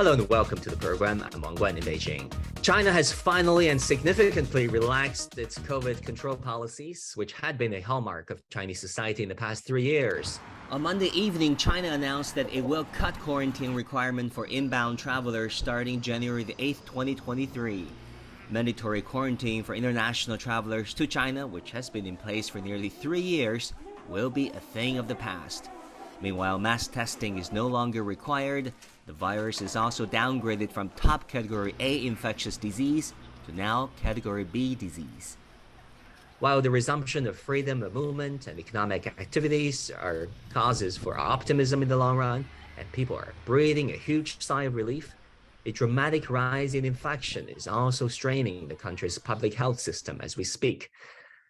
Hello and welcome to the program. I'm Wang Guan in Beijing. China has finally and significantly relaxed its COVID control policies, which had been a hallmark of Chinese society in the past 3 years. On Monday evening, China announced that it will cut quarantine requirement for inbound travelers starting January the 8th, 2023. Mandatory quarantine for international travelers to China, which has been in place for nearly 3 years, will be a thing of the past. Meanwhile, mass testing is no longer required. The virus is also downgraded from top category A infectious disease to now category B disease. While the resumption of freedom of movement and economic activities are causes for optimism in the long run, and people are breathing a huge sigh of relief, a dramatic rise in infection is also straining the country's public health system as we speak.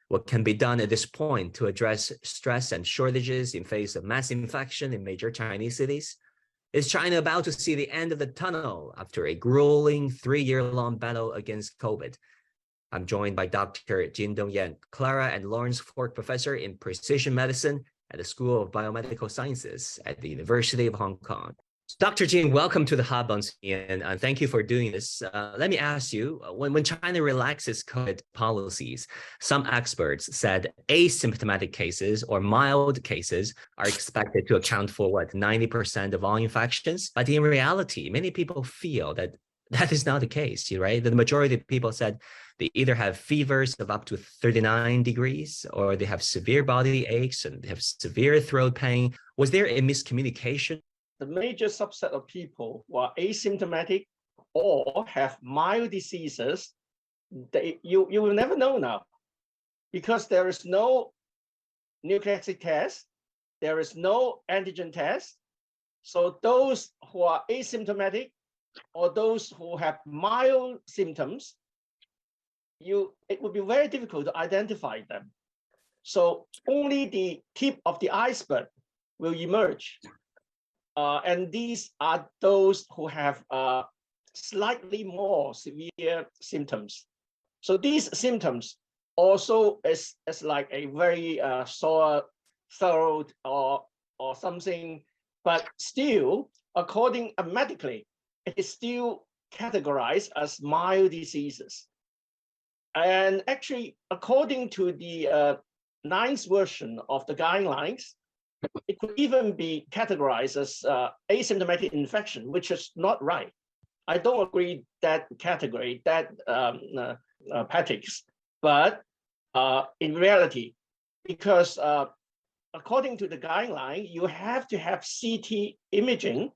What can be done at this point to address stress and shortages in face of mass infection in major Chinese cities? Is China about to see the end of the tunnel after a grueling 3-year-long battle against COVID? I'm joined by Dr. Jin Dongyan, Clara Lawrence Fok Professor in Precision Medicine at the School of Biomedical Sciences at the University of Hong Kong. Dr. Jin, welcome to the Hub on CGTN, and thank you for doing this. Let me ask you, when China relaxes COVID policies, some experts said asymptomatic cases or mild cases are expected to account for, 90% of all infections? But in reality, many people feel that that is not the case, right? The majority of people said they either have fevers of up to 39 degrees, or they have severe body aches and they have severe throat pain. Was there a miscommunication? The major subset of people who are asymptomatic or have mild diseases, you will never know now, because there is no nucleic acid test, there is no antigen test. So those who are asymptomatic or those who have mild symptoms, it would be very difficult to identify them. So only the tip of the iceberg will emerge. And these are those who have slightly more severe symptoms. So these symptoms also is like a very sore throat or something, but still, according medically, it is still categorized as mild diseases. And actually, according to the 9th version of the guidelines, it could even be categorized as asymptomatic infection, which is not right. I don't agree that category, that practice, but in reality, because according to the guideline, you have to have CT imaging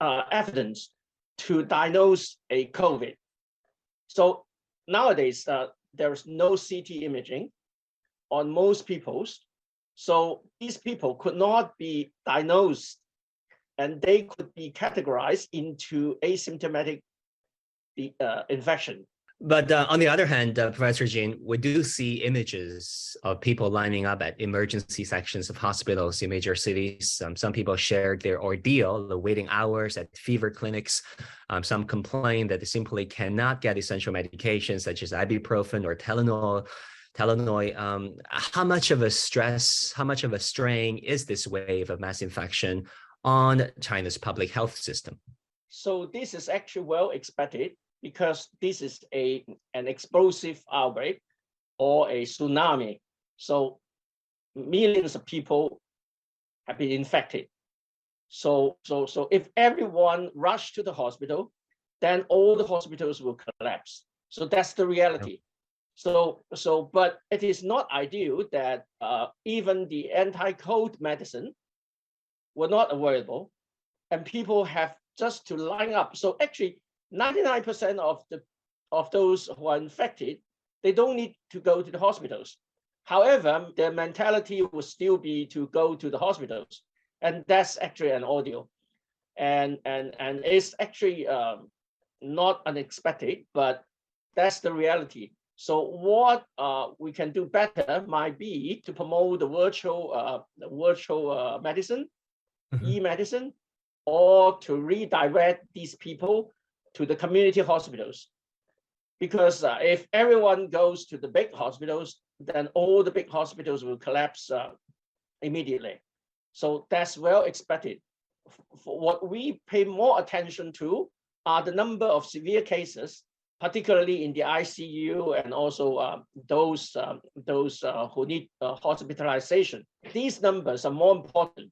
evidence to diagnose a COVID. So nowadays, there is no CT imaging on most people's. So these people could not be diagnosed, and they could be categorized into asymptomatic infection. But on the other hand, Professor Jin, we do see images of people lining up at emergency sections of hospitals in major cities. Some people shared their ordeal, the waiting hours at fever clinics. Some complain that they simply cannot get essential medications such as ibuprofen or Tylenol. How much of a stress, how much of a strain is this wave of mass infection on China's public health system? So this is actually well expected, because this is an explosive outbreak or a tsunami. So millions of people have been infected. So if everyone rushed to the hospital, then all the hospitals will collapse. So that's the reality. But it is not ideal that even the anti-cold medicine were not available, and people have just to line up. So actually, 99% of those who are infected, they don't need to go to the hospitals. However, their mentality will still be to go to the hospitals, and that's actually an ordeal, and it's actually not unexpected, but that's the reality. So what we can do better might be to promote the virtual medicine, e-medicine, or to redirect these people to the community hospitals. Because if everyone goes to the big hospitals, then all the big hospitals will collapse immediately. So that's well expected. what we pay more attention to are the number of severe cases, particularly in the ICU and also those who need hospitalization. These numbers are more important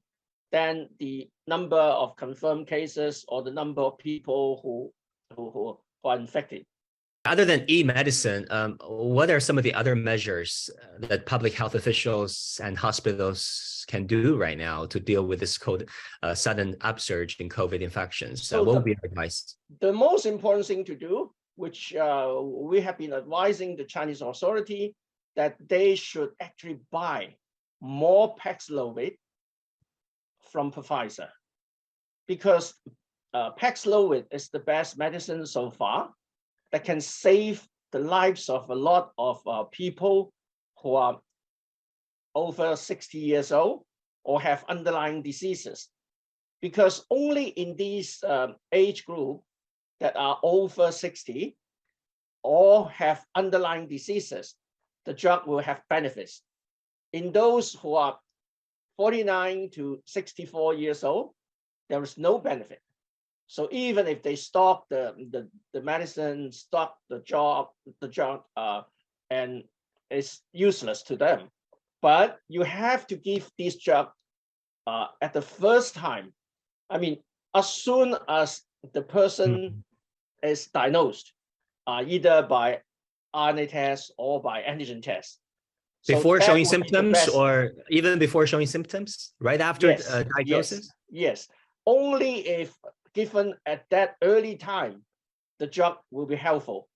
than the number of confirmed cases or the number of people who are infected. Other than e-medicine, what are some of the other measures that public health officials and hospitals can do right now to deal with this sudden upsurge in COVID infections? So what would be your advice? The most important thing to do, which we have been advising the Chinese authority, that they should actually buy more Paxlovid from Pfizer, because Paxlovid is the best medicine so far that can save the lives of a lot of people who are over 60 years old or have underlying diseases. Because only in these age group that are over 60 or have underlying diseases, the drug will have benefits. In those who are 49 to 64 years old, there is no benefit. So even if they stop the medicine, stop the drug, and it's useless to them. But you have to give this drug at the first time. I mean, as soon as the person is diagnosed, either by RNA test or by antigen test. Before showing symptoms, or even before showing symptoms, right after diagnosis? Yes. Only if given at that early time, the drug will be helpful.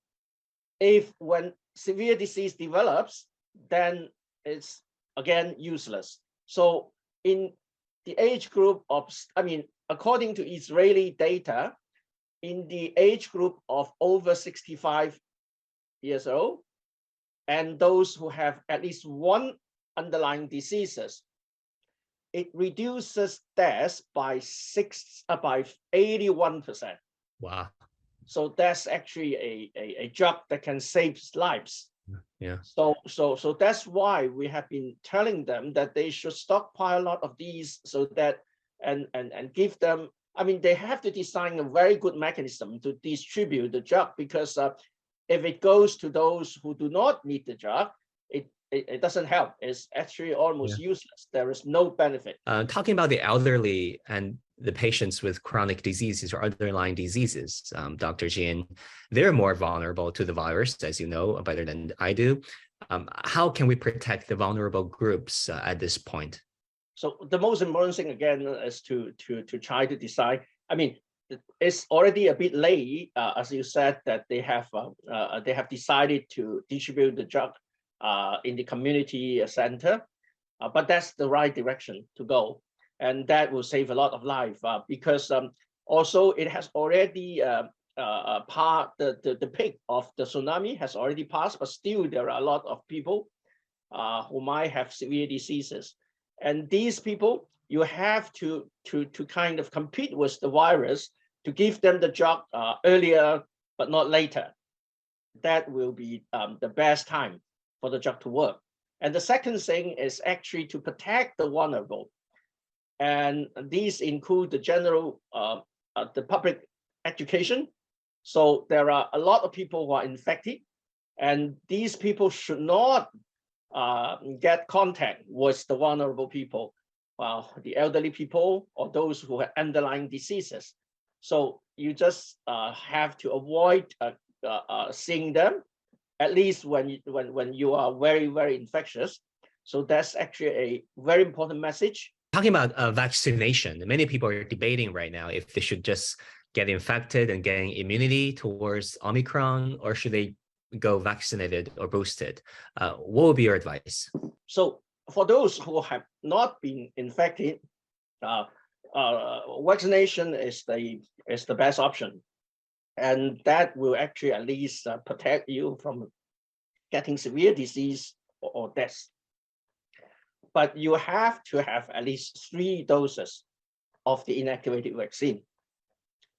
If when severe disease develops, then it's again useless. So in the age group of, according to Israeli data, in the age group of over 65 years old, and those who have at least one underlying diseases, it reduces deaths by 81%. Wow. So that's actually a drug that can save lives. Yeah. So that's why we have been telling them that they should stockpile a lot of these, so that and give them. I mean, they have to design a very good mechanism to distribute the drug, because if it goes to those who do not need the drug, it doesn't help. It's actually almost useless. There is no benefit. Talking about the elderly and the patients with chronic diseases or underlying diseases, Dr. Jin, they're more vulnerable to the virus, as you know, better than I do. How can we protect the vulnerable groups at this point? So the most important thing, again, is to try to decide. I mean, it's already a bit late, as you said, that they have decided to distribute the drug in the community center, but that's the right direction to go, and that will save a lot of life, because also it has already the peak of the tsunami has already passed, but still there are a lot of people who might have severe diseases, and these people you have to kind of compete with the virus to give them the drug earlier but not later. That will be the best time for the drug to work. And the second thing is actually to protect the vulnerable. And these include the general, the public education. So there are a lot of people who are infected, and these people should not get contact with the vulnerable people, the elderly people or those who have underlying diseases. So you just have to avoid seeing them, at least when you are very, very infectious. So that's actually a very important message. Talking about vaccination, many people are debating right now if they should just get infected and gain immunity towards Omicron, or should they go vaccinated or boosted? What would be your advice? So for those who have not been infected, vaccination is the best option. And that will actually at least protect you from getting severe disease or death. But you have to have at least 3 doses of the inactivated vaccine.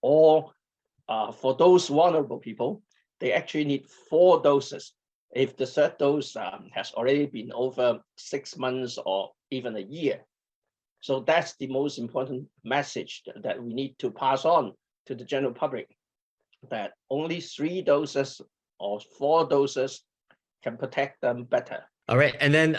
Or for those vulnerable people, they actually need 4 doses if the third dose has already been over 6 months or even a year. So that's the most important message that we need to pass on to the general public, that only 3 doses or 4 doses can protect them better. All right. And then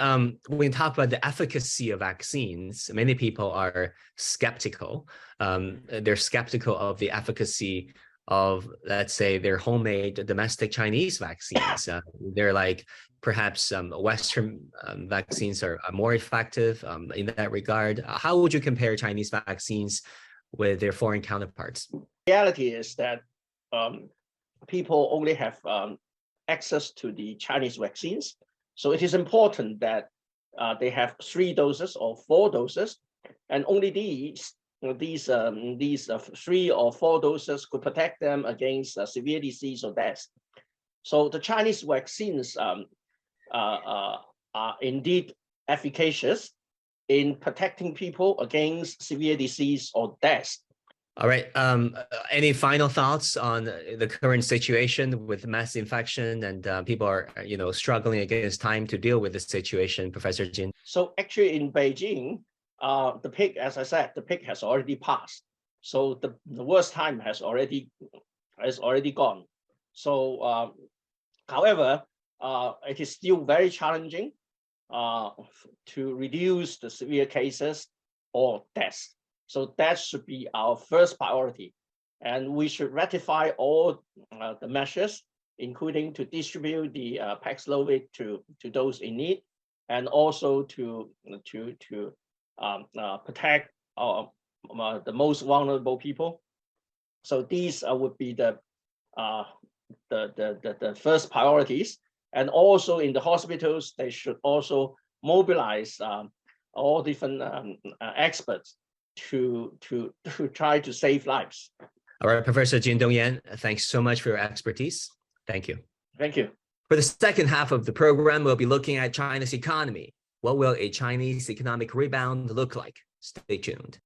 when we talk about the efficacy of vaccines, many people are skeptical. They're skeptical of the efficacy of, let's say, their homemade domestic Chinese vaccines. They're like, perhaps Western vaccines are more effective in that regard. How would you compare Chinese vaccines with their foreign counterparts? The reality is that people only have access to the Chinese vaccines. So it is important that they have 3 doses or 4 doses, and only these 3 or 4 doses could protect them against severe disease or death. So the Chinese vaccines are indeed efficacious in protecting people against severe disease or death. All right. Any final thoughts on the current situation with mass infection and people are, struggling against time to deal with the situation, Professor Jin? So actually in Beijing, the peak, as I said, the peak has already passed. So the worst time has already gone. So, however, it is still very challenging to reduce the severe cases or deaths. So that should be our first priority. And we should ratify all the measures, including to distribute the Paxlovid to those in need, and also to protect the most vulnerable people. So these would be the first priorities. And also in the hospitals, they should also mobilize all different experts to try to save lives. All right, Professor Jin Dongyan, thanks so much for your expertise. Thank you. Thank you. For the second half of the program, we'll be looking at China's economy. What will a Chinese economic rebound look like? Stay tuned.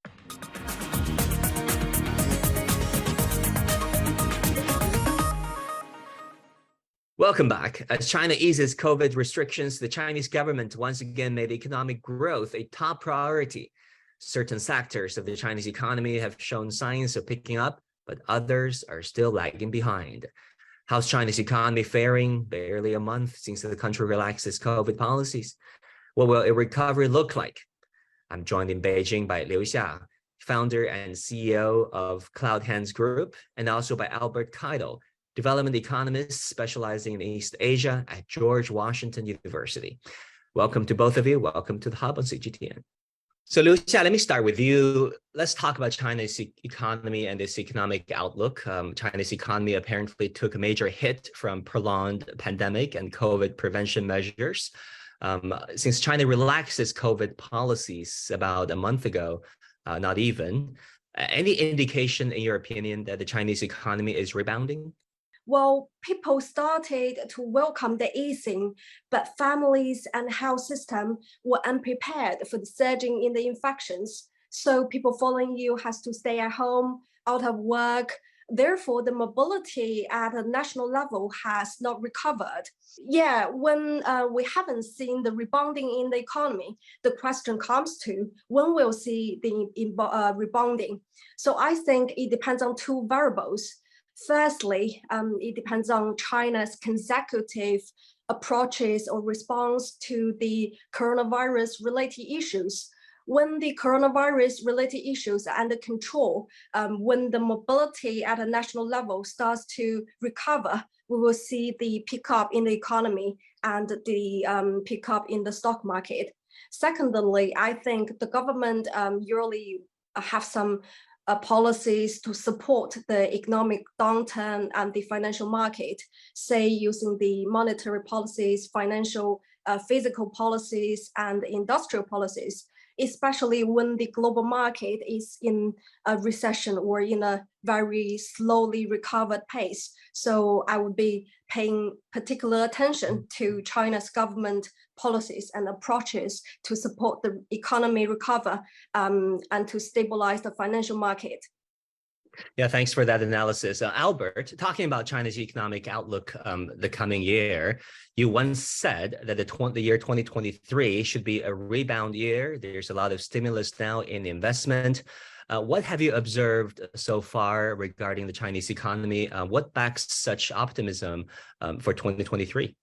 Welcome back. As China eases COVID restrictions, the Chinese government once again made economic growth a top priority. Certain sectors of the Chinese economy have shown signs of picking up, but others are still lagging behind. How's China's economy faring barely a month since the country relaxed its COVID policies? What will a recovery look like? I'm joined in Beijing by Liu Xia, founder and CEO of Cloudhands Group, and also by Albert Keidel, development economist specializing in East Asia at George Washington University. Welcome to both of you. Welcome to the Hub on CGTN. So Liu Xia, let me start with you. Let's talk about China's economy and its economic outlook. China's economy apparently took a major hit from prolonged pandemic and COVID prevention measures. Since China relaxed its COVID policies about a month ago, not even, any indication in your opinion that the Chinese economy is rebounding? Well, people started to welcome the easing, but families and health system were unprepared for the surging in the infections. So people following you has to stay at home, out of work. Therefore, the mobility at a national level has not recovered. Yeah, when we haven't seen the rebounding in the economy, the question comes to when we'll see the rebounding. So I think it depends on 2 variables. Firstly, it depends on China's consecutive approaches or response to the coronavirus-related issues. When the coronavirus-related issues are under control, when the mobility at a national level starts to recover, we will see the pickup in the economy and the pickup in the stock market. Secondly, I think the government usually have some policies to support the economic downturn and the financial market, say using the monetary policies, financial, physical policies, and industrial policies, especially when the global market is in a recession or in a very slowly recovered pace. So I would be paying particular attention to China's government policies and approaches to support the economy recover and to stabilize the financial market. Yeah, thanks for that analysis. Albert, talking about China's economic outlook the coming year, you once said that the year 2023 should be a rebound year. There's a lot of stimulus now in investment. What have you observed so far regarding the Chinese economy? What backs such optimism for 2023?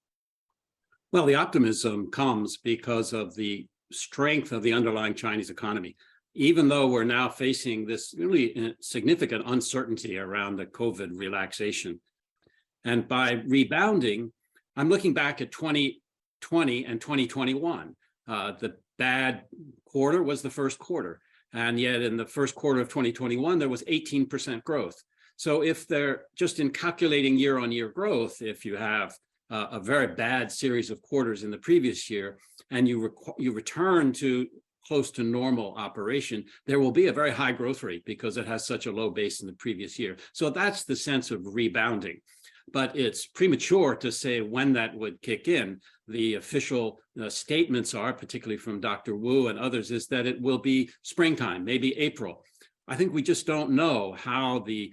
Well, the optimism comes because of the strength of the underlying Chinese economy. Even though we're now facing this really significant uncertainty around the COVID relaxation. And by rebounding, I'm looking back at 2020 and 2021. The bad quarter was the first quarter. And yet in the first quarter of 2021, there was 18% growth. So if they're just in calculating year-on-year growth, if you have a very bad series of quarters in the previous year, and you return to close to normal operation, there will be a very high growth rate because it has such a low base in the previous year. So that's the sense of rebounding. But it's premature to say when that would kick in. The official statements are, particularly from Dr. Wu and others, is that it will be springtime, maybe April. I think we just don't know how the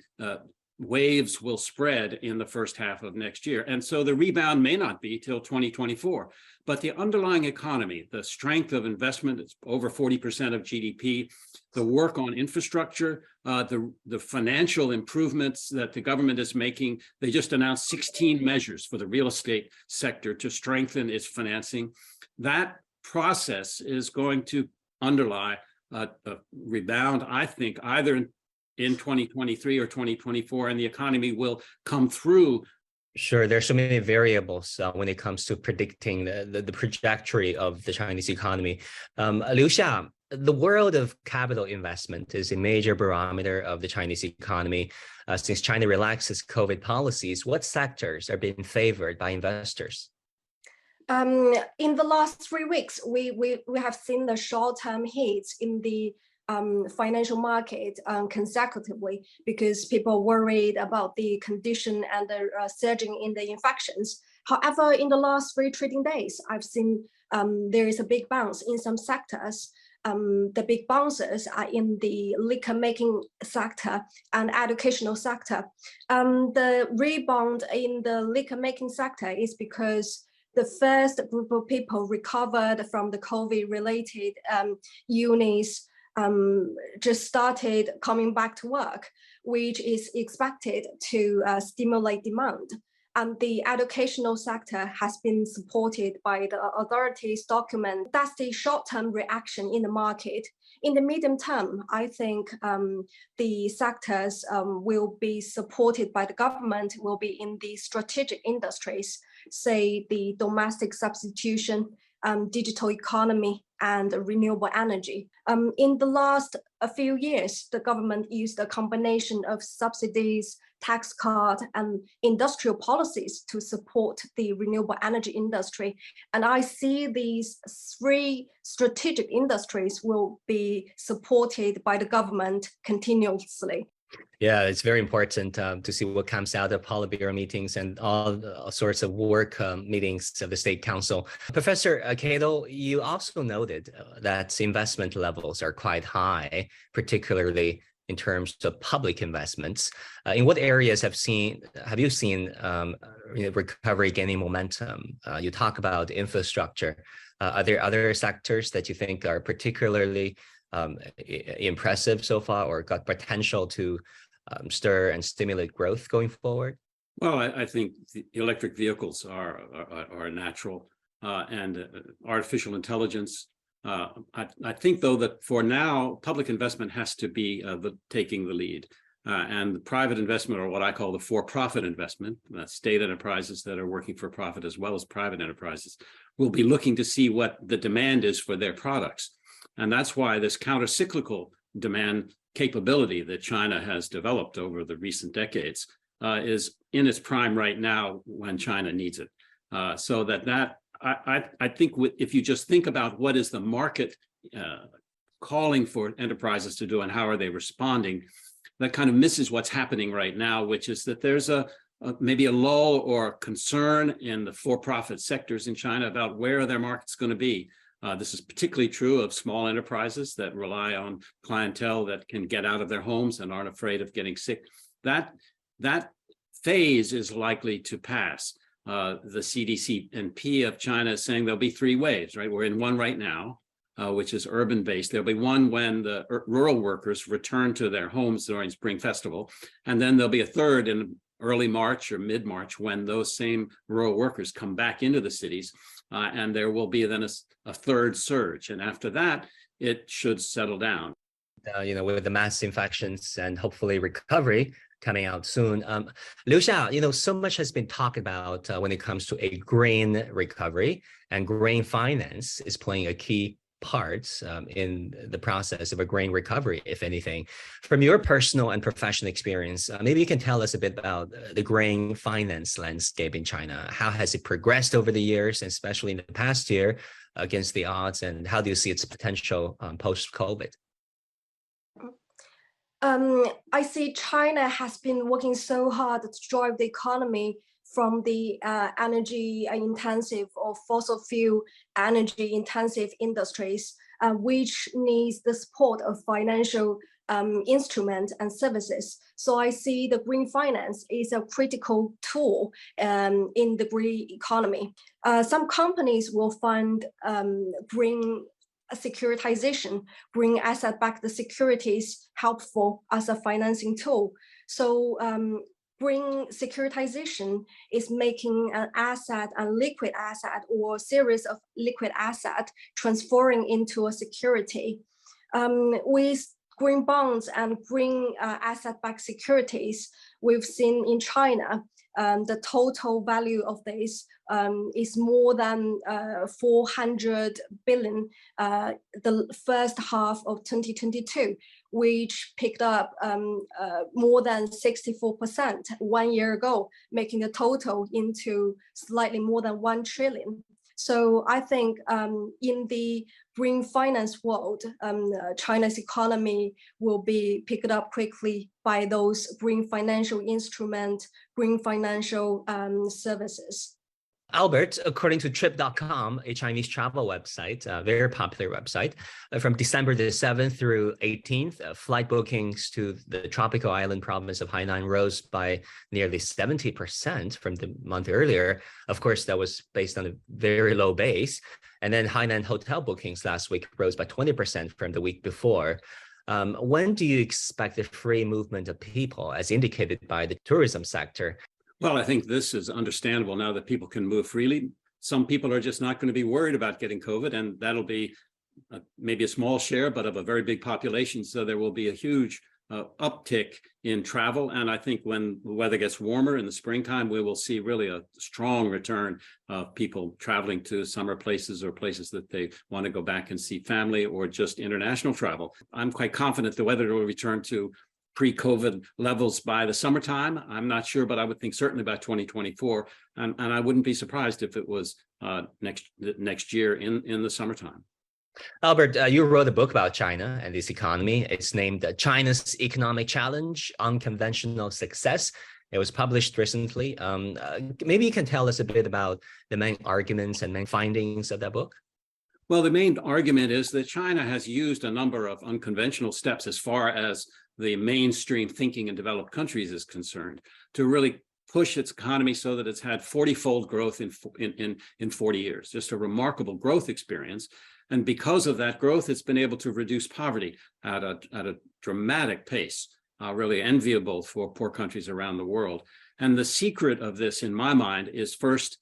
waves will spread in the first half of next year. And so the rebound may not be till 2024. But the underlying economy, the strength of investment, it's over 40% of GDP, the work on infrastructure, the financial improvements that the government is making. They just announced 16 measures for the real estate sector to strengthen its financing. That process is going to underlie a rebound, I think, either in 2023 or 2024, and the economy will come through. Sure, there's so many variables when it comes to predicting the trajectory of the Chinese economy. Liu Xia, the world of capital investment is a major barometer of the Chinese economy. Since China relaxes COVID policies, what sectors are being favored by investors? In the last 3 weeks, we have seen the short-term hits in the financial market consecutively because people worried about the condition and the surging in the infections. However, in the last 3 trading days, I've seen there is a big bounce in some sectors. The big bounces are in the liquor making sector and educational sector. The rebound in the liquor making sector is because the first group of people recovered from the COVID-related illness just started coming back to work, which is expected to stimulate demand. And the educational sector has been supported by the authorities' document. That's the short-term reaction in the market. In the medium term, I think the sectors will be supported by the government, will be in the strategic industries, say the domestic substitution, digital economy, and renewable energy. In the last few years, the government used a combination of subsidies, tax cut, and industrial policies to support the renewable energy industry. And I see these 3 strategic industries will be supported by the government continuously. Yeah, it's very important to see what comes out of Politburo meetings and all sorts of work meetings of the State Council. Professor Keidel, you also noted that investment levels are quite high, particularly in terms of public investments. In what areas have you seen recovery gaining momentum? You talk about infrastructure. Are there other sectors that you think are particularly impressive so far or got potential to stir and stimulate growth going forward? Well, I think the electric vehicles are natural and artificial intelligence. I think, though, that for now, public investment has to be taking the lead. And the private investment, or what I call the for-profit investment, state enterprises that are working for profit as well as private enterprises, will be looking to see what the demand is for their products. And that's why this counter-cyclical demand capability that China has developed over the recent decades is in its prime right now when China needs it. So I think if you just think about what is the market calling for enterprises to do and how are they responding, that kind of misses what's happening right now, which is that there's maybe a lull or concern in the for-profit sectors in China about where their market's going to be. This is particularly true of small enterprises that rely on clientele that can get out of their homes and aren't afraid of getting sick. That phase is likely to pass. The CDC of China is saying there'll be 3 waves, right? We're in one right now, which is urban-based. There'll be one when the rural workers return to their homes during Spring Festival. And then there'll be a third in early March or mid-March when those same rural workers come back into the cities. And there will be then a third surge. And after that, it should settle down. With the mass infections and hopefully recovery coming out soon. Liu Xia, so much has been talked about when it comes to a green recovery, and green finance is playing a key part in the process of a green recovery, if anything. From your personal and professional experience, maybe you can tell us a bit about the green finance landscape in China. How has it progressed over the years, and especially in the past year against the odds, and how do you see its potential post-COVID? I see China has been working so hard to drive the economy from the energy intensive or fossil fuel energy intensive industries, which needs the support of financial instruments and services. So I see the green finance is a critical tool in the green economy. Some companies will fund green securitization, green asset-backed securities helpful as a financing tool. So green securitization is making an asset, a liquid asset, or series of liquid assets transferring into a security. With green bonds and green asset-backed securities, we've seen in China, the total value of this is more than 400 billion the first half of 2022, which picked up more than 64% 1 year ago, making the total into slightly more than 1 trillion. So I think in the green finance world, China's economy will be picked up quickly by those green financial instruments, green financial services. Albert, according to Trip.com, a Chinese travel website, a very popular website, from December the 7th through 18th, flight bookings to the tropical island province of Hainan rose by nearly 70% from the month earlier. Of course, that was based on a very low base. And then Hainan hotel bookings last week rose by 20% from the week before. When do you expect the free movement of people, as indicated by the tourism sector? Well, I think this is understandable now that people can move freely. Some people are just not going to be worried about getting COVID, and that'll be maybe a small share, but of a very big population. So there will be a huge uptick in travel. And I think when the weather gets warmer in the springtime, we will see really a strong return of people traveling to summer places or places that they want to go back and see family, or just international travel. I'm quite confident the weather will return to pre-COVID levels by the summertime. I'm not sure, but I would think certainly by 2024. And I wouldn't be surprised if it was next year in the summertime. Albert, you wrote a book about China and its economy. It's named China's Economic Challenge: Unconventional Success. It was published recently. Maybe you can tell us a bit about the main arguments and main findings of that book. Well, the main argument is that China has used a number of unconventional steps as far as the mainstream thinking in developed countries is concerned, to really push its economy so that it's had 40-fold growth in 40 years, just a remarkable growth experience. And because of that growth, it's been able to reduce poverty at a dramatic pace, really enviable for poor countries around the world. And the secret of this, in my mind, is first,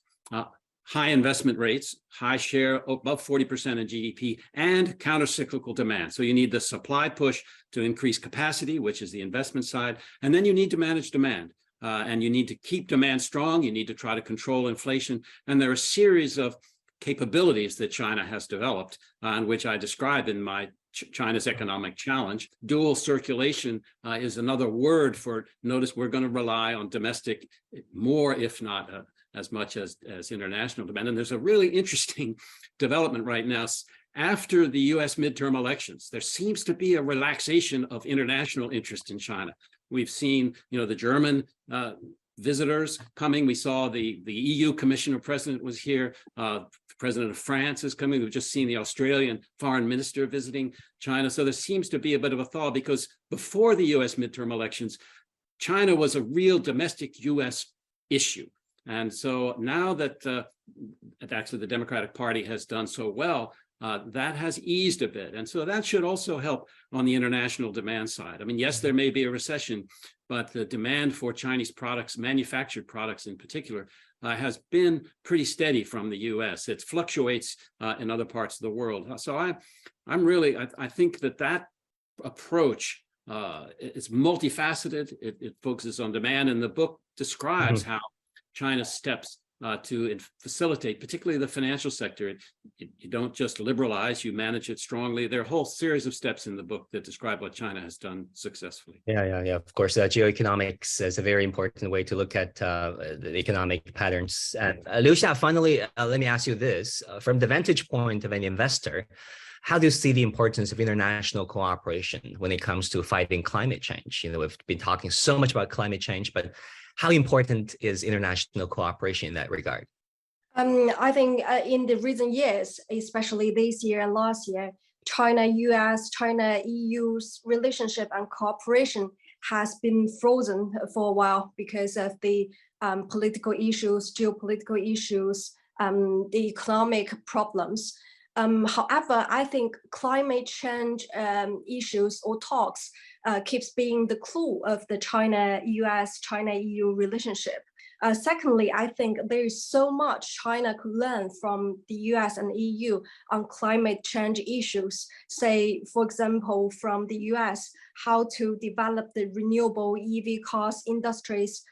high investment rates, high share, above 40% in GDP, and counter-cyclical demand. So you need the supply push to increase capacity, which is the investment side, and then you need to manage demand. And you need to keep demand strong. You need to try to control inflation. And there are a series of capabilities that China has developed, on which I describe in my China's Economic Challenge. Dual circulation is another word for, notice we're going to rely on domestic more, if not as much as international demand. And there's a really interesting development right now. After the US midterm elections, there seems to be a relaxation of international interest in China. We've seen, the German visitors coming. We saw the EU Commissioner President was here. The President of France is coming. We've just seen the Australian Foreign Minister visiting China. So there seems to be a bit of a thaw, because before the US midterm elections, China was a real domestic US issue. And so now that actually the Democratic Party has done so well, that has eased a bit. And so that should also help on the international demand side. I mean, yes, there may be a recession, but the demand for Chinese products, manufactured products in particular, has been pretty steady from the US. It fluctuates in other parts of the world. So I think that approach is multifaceted. It focuses on demand, and the book describes how China steps to facilitate, particularly the financial sector. You don't just liberalize, you manage it strongly. There are a whole series of steps in the book that describe what China has done successfully. Yeah. Of course, geoeconomics is a very important way to look at the economic patterns. And Liu Xia, finally, let me ask you this. From the vantage point of an investor, how do you see the importance of international cooperation when it comes to fighting climate change? You know, we've been talking so much about climate change, but how important is international cooperation in that regard? I think in the recent years, especially this year and last year, China-US, China-EU's relationship and cooperation has been frozen for a while because of the political issues, geopolitical issues, the economic problems. However, I think climate change issues or talks keeps being the clue of the China-US, China-EU relationship. Secondly, I think there is so much China could learn from the US and EU on climate change issues. Say, for example, from the US, how to develop the renewable EV cars industries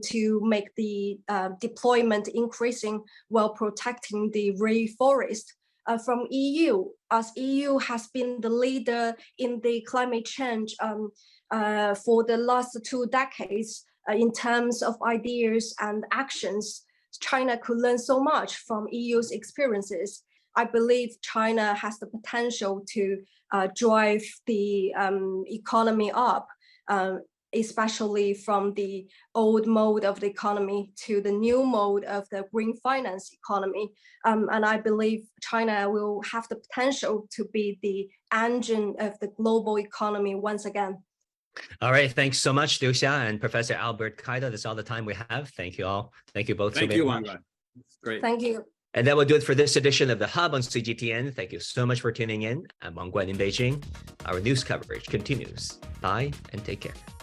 to make the deployment increasing while protecting the rainforest. From EU, as EU has been the leader in the climate change for the last 2 decades in terms of ideas and actions, China could learn so much from EU's experiences. I believe China has the potential to drive the economy up, especially from the old mode of the economy to the new mode of the green finance economy. And I believe China will have the potential to be the engine of the global economy once again. All right. Thanks so much, Liu Xia and Professor Albert Keidel. That's all the time we have. Thank you all. Thank you both. Thank you, Wang Guan. Great. Thank you. And that will do it for this edition of The Hub on CGTN. Thank you so much for tuning in. I'm Wang Guan in Beijing. Our news coverage continues. Bye and take care.